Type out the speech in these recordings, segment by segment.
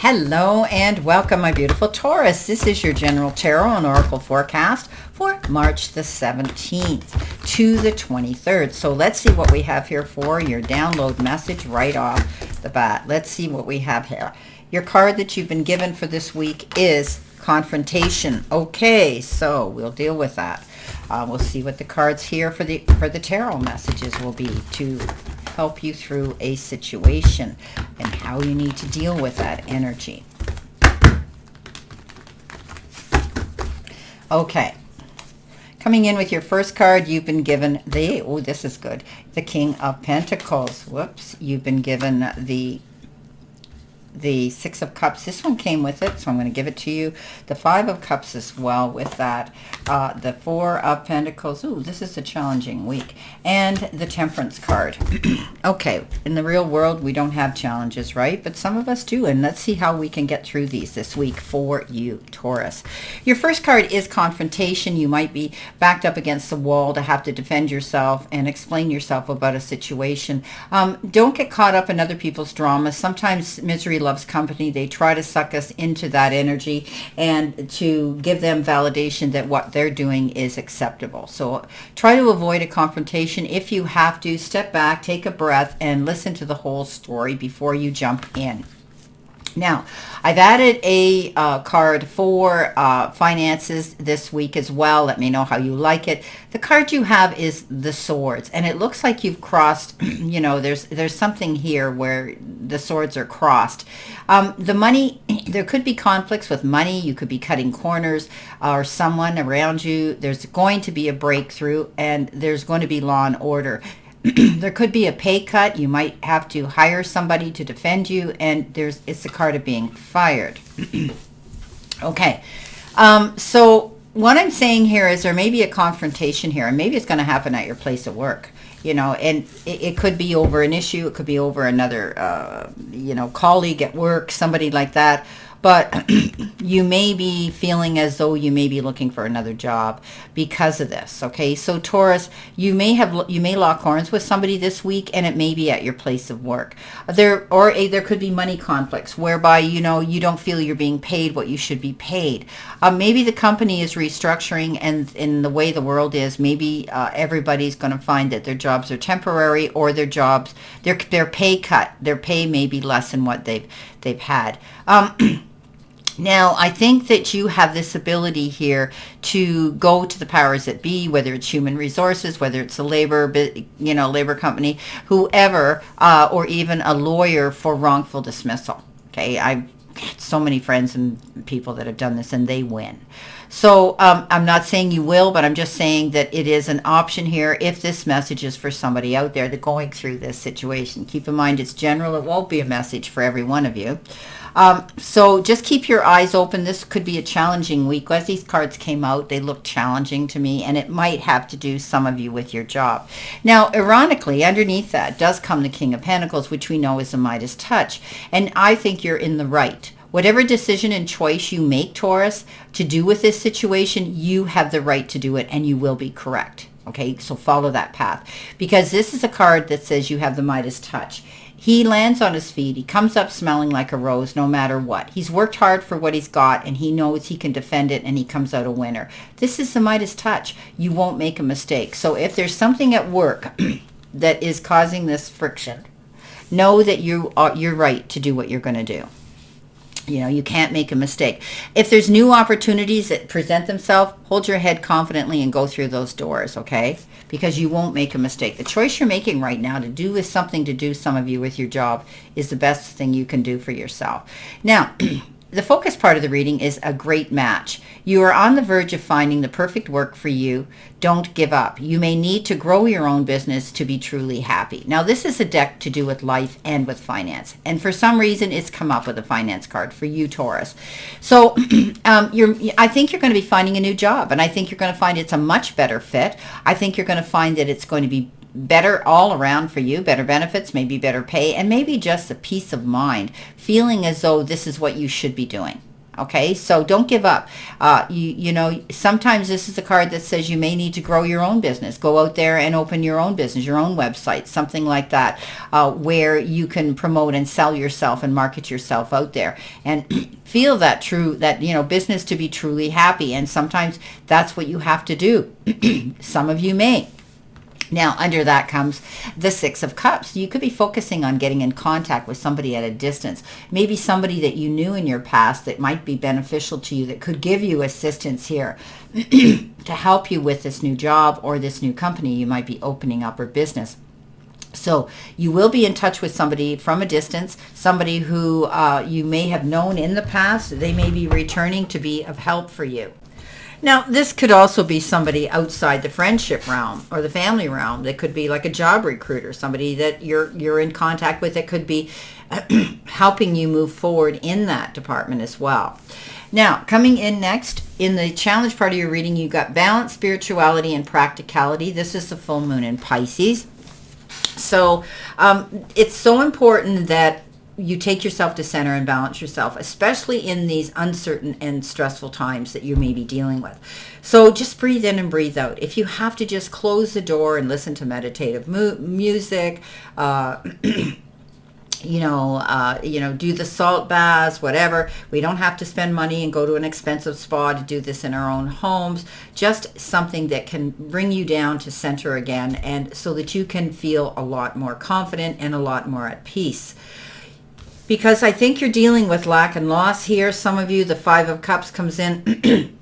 Hello and welcome, my beautiful Taurus. This is your general tarot and oracle forecast for March the 17th to the 23rd. So let's see what we have here for your download message right off the bat. Let's see what we have here. Your card that you've been given for this week is confrontation. Okay, so we'll deal with that. We'll see what the cards here for the tarot messages will be to help you through a situation and how you need to deal with that energy. Okay. Coming in with your first card, you've been given the, oh, this is good, the King of Pentacles. Whoops. You've been given the Six of Cups. This one came with it, so I'm going to give it to you. The Five of Cups as well with that. The Four of Pentacles. Ooh, this is a challenging week. And the Temperance card. Okay, in the real world, we don't have challenges, right? But some of us do, and let's see how we can get through these this week for you, Taurus. Your first card is confrontation. You might be backed up against the wall to have to defend yourself and explain yourself about a situation. Don't get caught up in other people's drama. Sometimes misery loves company. They try to suck us into that energy and to give them validation that what they're doing is acceptable. So try to avoid a confrontation. If you have to, step back, take a breath, and listen to the whole story before you jump in. Now, I've added a card for finances this week as well. Let me know how you like it. The card you have is the Swords, and it looks like you've crossed, you know, there's something here where the swords are crossed. The money, there could be conflicts with money. You could be cutting corners or someone around you. There's going to be a breakthrough, and there's going to be law and order. There could be a pay cut. You might have to hire somebody to defend you, and it's the card of being fired. Okay, so what I'm saying here is there may be a confrontation here, and maybe it's going to happen at your place of work. You know, and it could be over an issue. It could be over another, you know, colleague at work, somebody like that. But you may be feeling as though you may be looking for another job because of this. Okay, so Taurus, you may lock horns with somebody this week, and it may be at your place of work. There could be money conflicts whereby you don't feel you're being paid what you should be paid. Maybe the company is restructuring, and in the way the world is, maybe everybody's going to find that their jobs are temporary, or their pay cut. Their pay may be less than what they've had. Now, I think that you have this ability here to go to the powers that be, whether it's human resources, whether it's a labor company, whoever, or even a lawyer for wrongful dismissal. Okay, I've got so many friends and people that have done this, and they win. So I'm not saying you will, but I'm just saying that it is an option here if this message is for somebody out there that's going through this situation. Keep in mind it's general. It won't be a message for every one of you. So just keep your eyes open. This could be a challenging week. As these cards came out, they look challenging to me, and it might have to do, some of you, with your job. Now, ironically, underneath that does come the King of Pentacles, which we know is a Midas touch. And I think you're in the right. Whatever decision and choice you make, Taurus, to do with this situation, you have the right to do it, and you will be correct. Okay, so follow that path. Because this is a card that says you have the Midas touch. He lands on his feet. He comes up smelling like a rose no matter what. He's worked hard for what he's got, and he knows he can defend it, and he comes out a winner. This is the Midas touch. You won't make a mistake. So if there's something at work that is causing this friction, know that you're right to do what you're going to do. You know, you can't make a mistake. If there's new opportunities that present themselves, hold your head confidently and go through those doors, okay? Because you won't make a mistake. The choice you're making right now to do is something to do, some of you, with your job is the best thing you can do for yourself. Now, the focus part of the reading is a great match. You are on the verge of finding the perfect work for you. Don't give up. You may need to grow your own business to be truly happy. Now, this is a deck to do with life and with finance. And for some reason, it's come up with a finance card for you, Taurus. So I think you're going to be finding a new job. And I think you're going to find it's a much better fit. I think you're going to find that it's going to be better all around for you, better benefits, maybe better pay, and maybe just a peace of mind, feeling as though this is what you should be doing. Okay, so don't give up. You know, sometimes this is a card that says you may need to grow your own business. Go out there and open your own business, your own website, something like that, where you can promote and sell yourself and market yourself out there and feel that you know, business to be truly happy. And sometimes that's what you have to do. Some of you may. Now, under that comes the Six of Cups. You could be focusing on getting in contact with somebody at a distance. Maybe somebody that you knew in your past that might be beneficial to you, that could give you assistance here to help you with this new job or this new company you might be opening up or business. So you will be in touch with somebody from a distance, somebody who you may have known in the past. They may be returning to be of help for you. Now, this could also be somebody outside the friendship realm or the family realm. That could be like a job recruiter, somebody that you're in contact with that could be helping you move forward in that department as well. Now, coming in next, in the challenge part of your reading, you've got balance, spirituality, and practicality. This is the full moon in Pisces. So it's so important that you take yourself to center and balance yourself, especially in these uncertain and stressful times that you may be dealing with. So just breathe in and breathe out. If you have to just close the door and listen to meditative music, you know, do the salt baths, whatever. We don't have to spend money and go to an expensive spa to do this in our own homes. Just something that can bring you down to center again, and so that you can feel a lot more confident and a lot more at peace. Because I think you're dealing with lack and loss here. Some of you, the Five of Cups comes in.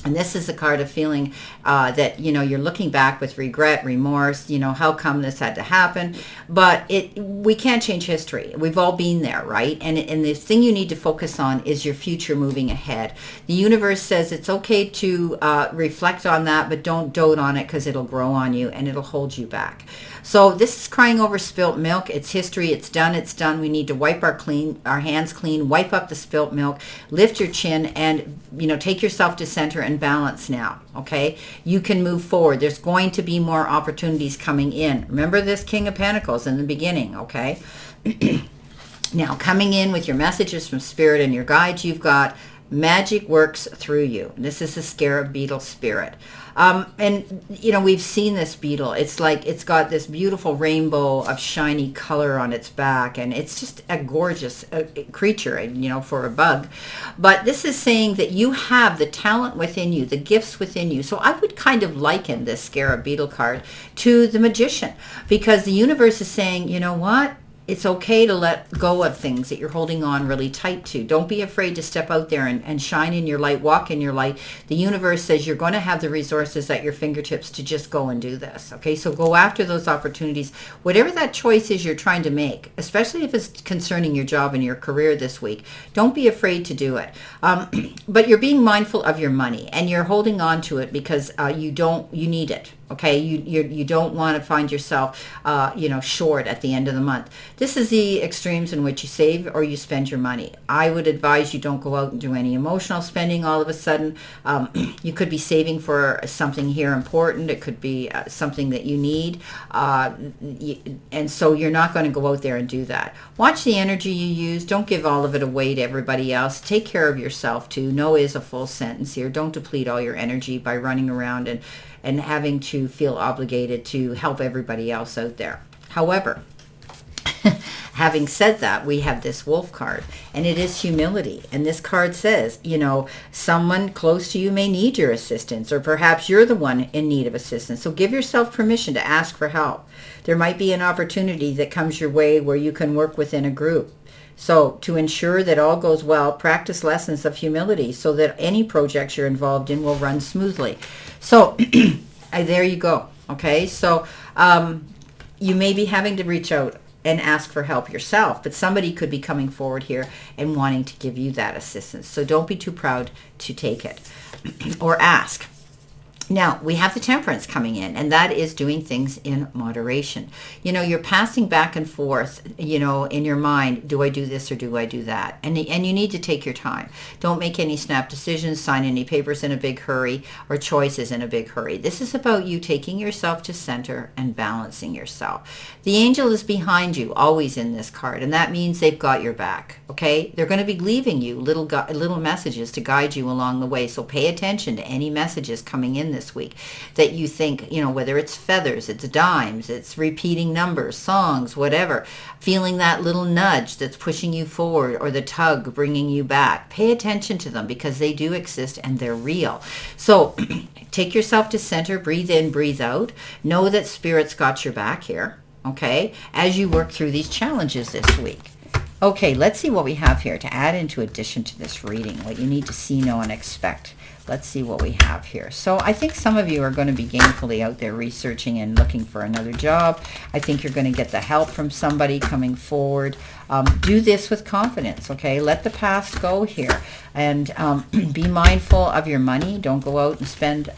And this is a card of feeling that, you know, you're looking back with regret, remorse, you know, how come this had to happen? But we can't change history. We've all been there, right? And the thing you need to focus on is your future moving ahead. The universe says it's okay to reflect on that, but don't dote on it, because it'll grow on you and it'll hold you back. So this is crying over spilt milk. It's history. It's done. It's done. We need to wipe our hands clean, wipe up the spilt milk, lift your chin, and, you know, take yourself to center and balance now. Okay, you can move forward. There's going to be more opportunities coming in. Remember this King of Pentacles in the beginning. Okay. Now, coming in with your messages from Spirit and your guides, you've got magic works through you. This is the scarab beetle spirit. And, you know, we've seen this beetle. It's like it's got this beautiful rainbow of shiny color on its back, and it's just a gorgeous creature, you know, for a bug. But this is saying that you have the talent within you, the gifts within you. So I would kind of liken this scarab beetle card to the magician, because the universe is saying, you know what? It's okay to let go of things that you're holding on really tight to. Don't be afraid to step out there and shine in your light, walk in your light. The universe says you're going to have the resources at your fingertips to just go and do this. Okay, so go after those opportunities. Whatever that choice is you're trying to make, especially if it's concerning your job and your career this week, don't be afraid to do it. But you're being mindful of your money, and you're holding on to it because you need it. Okay, you don't want to find yourself, you know, short at the end of the month. This is the extremes in which you save or you spend your money. I would advise you don't go out and do any emotional spending all of a sudden. You could be saving for something here important. It could be something that you need. And so you're not going to go out there and do that. Watch the energy you use. Don't give all of it away to everybody else. Take care of yourself too. No is a full sentence here. Don't deplete all your energy by running around and having to feel obligated to help everybody else out there. However, having said that, we have this wolf card, and it is humility. And this card says, you know, someone close to you may need your assistance, or perhaps you're the one in need of assistance. So give yourself permission to ask for help. There might be an opportunity that comes your way where you can work within a group. So to ensure that all goes well, practice lessons of humility so that any projects you're involved in will run smoothly. So there you go. Okay, so you may be having to reach out and ask for help yourself, but somebody could be coming forward here and wanting to give you that assistance. So don't be too proud to take it or ask. Now, we have the Temperance coming in, and that is doing things in moderation. You know, you're passing back and forth, you know, in your mind, do I do this or do I do that? And you need to take your time. Don't make any snap decisions, sign any papers in a big hurry, or choices in a big hurry. This is about you taking yourself to center and balancing yourself. The angel is behind you, always in this card, and that means they've got your back, okay? They're going to be leaving you little messages to guide you along the way, so pay attention to any messages coming in this week that you think, you know, whether it's feathers, it's dimes, it's repeating numbers, songs, whatever, feeling that little nudge that's pushing you forward or the tug bringing you back. Pay attention to them because they do exist and they're real. So take yourself to center, breathe in, breathe out. Know that Spirit's got your back here, okay, as you work through these challenges this week. Okay, let's see what we have here to add into addition to this reading, what you need to see, know, and expect. Let's see what we have here. So I think some of you are going to be gainfully out there researching and looking for another job. I think you're going to get the help from somebody coming forward. Do this with confidence, okay? Let the past go here. And be mindful of your money. Don't go out and spend,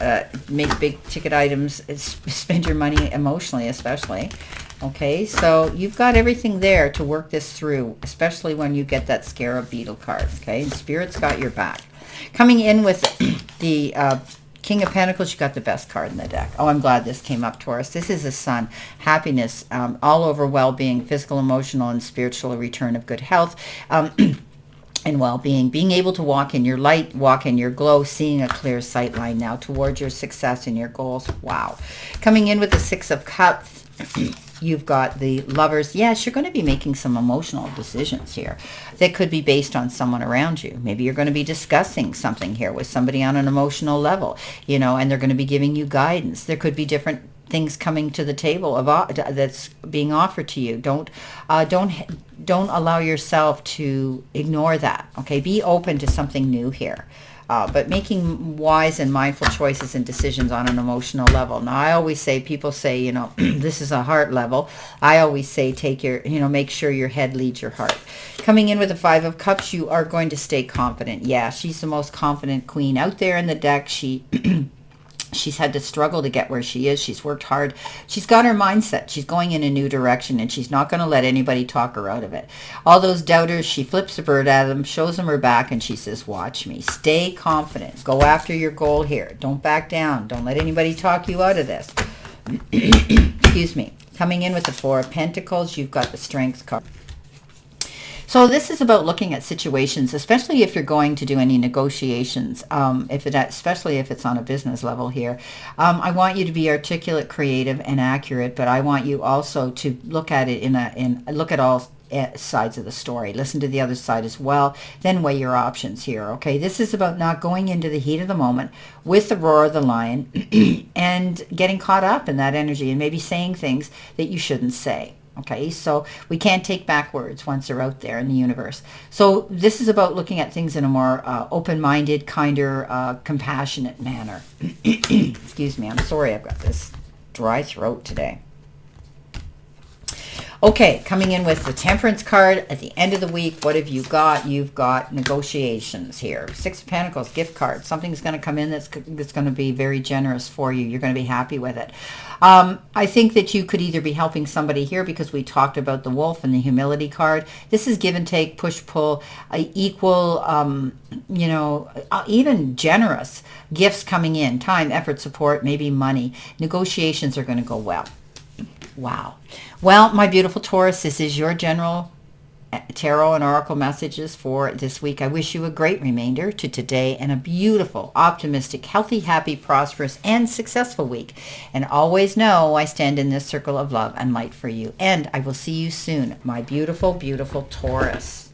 make big ticket items, spend your money emotionally especially. Okay, so you've got everything there to work this through, especially when you get that Scarab Beetle card, okay? And Spirit's got your back. Coming in with the King of Pentacles, you got the best card in the deck. Oh, I'm glad this came up, Taurus. This is the sun, happiness, all over well-being, physical, emotional, and spiritual return of good health. And well-being, being able to walk in your light, walk in your glow, seeing a clear sight line now towards your success and your goals. Wow. Coming in with the Six of Cups, you've got the Lovers. Yes, you're going to be making some emotional decisions here that could be based on someone around you. Maybe you're going to be discussing something here with somebody on an emotional level, you know, and they're going to be giving you guidance. There could be different things coming to the table that's being offered to you. Don't allow yourself to ignore that. Okay, be open to something new here. But making wise and mindful choices and decisions on an emotional level. Now, I always say, people say, you know, this is a heart level. I always say, make sure your head leads your heart. Coming in with the Five of Cups, you are going to stay confident. Yeah, she's the most confident queen out there in the deck. She's had to struggle to get where she is. She's worked hard. She's got her mindset. She's going in a new direction, and she's not going to let anybody talk her out of it. All those doubters, she flips a bird at them, shows them her back, and she says, watch me. Stay confident. Go after your goal here. Don't back down. Don't let anybody talk you out of this. Excuse me. Coming in with the Four of Pentacles, you've got the Strength card. So this is about looking at situations, especially if you're going to do any negotiations, especially if it's on a business level here. I want you to be articulate, creative, and accurate, but I want you also to look at it look at all sides of the story. Listen to the other side as well. Then weigh your options here, okay? This is about not going into the heat of the moment with the roar of the lion and getting caught up in that energy and maybe saying things that you shouldn't say. Okay, so we can't take back words once they're out there in the universe. So this is about looking at things in a more open-minded, kinder, compassionate manner. Excuse me, I'm sorry, I've got this dry throat today. Okay, coming in with the Temperance card at the end of the week, what have you got? You've got negotiations here. Six of Pentacles, gift card. Something's going to come in that's going to be very generous for you. You're going to be happy with it. I think that you could either be helping somebody here because we talked about the Wolf and the Humility card. This is give and take, push, pull, equal, even generous gifts coming in. Time, effort, support, maybe money. Negotiations are going to go well. Wow. Well, my beautiful Taurus, this is your general tarot and oracle messages for this week. I wish you a great remainder to today and a beautiful, optimistic, healthy, happy, prosperous, and successful week. And always know I stand in this circle of love and light for you. And I will see you soon, my beautiful, beautiful Taurus.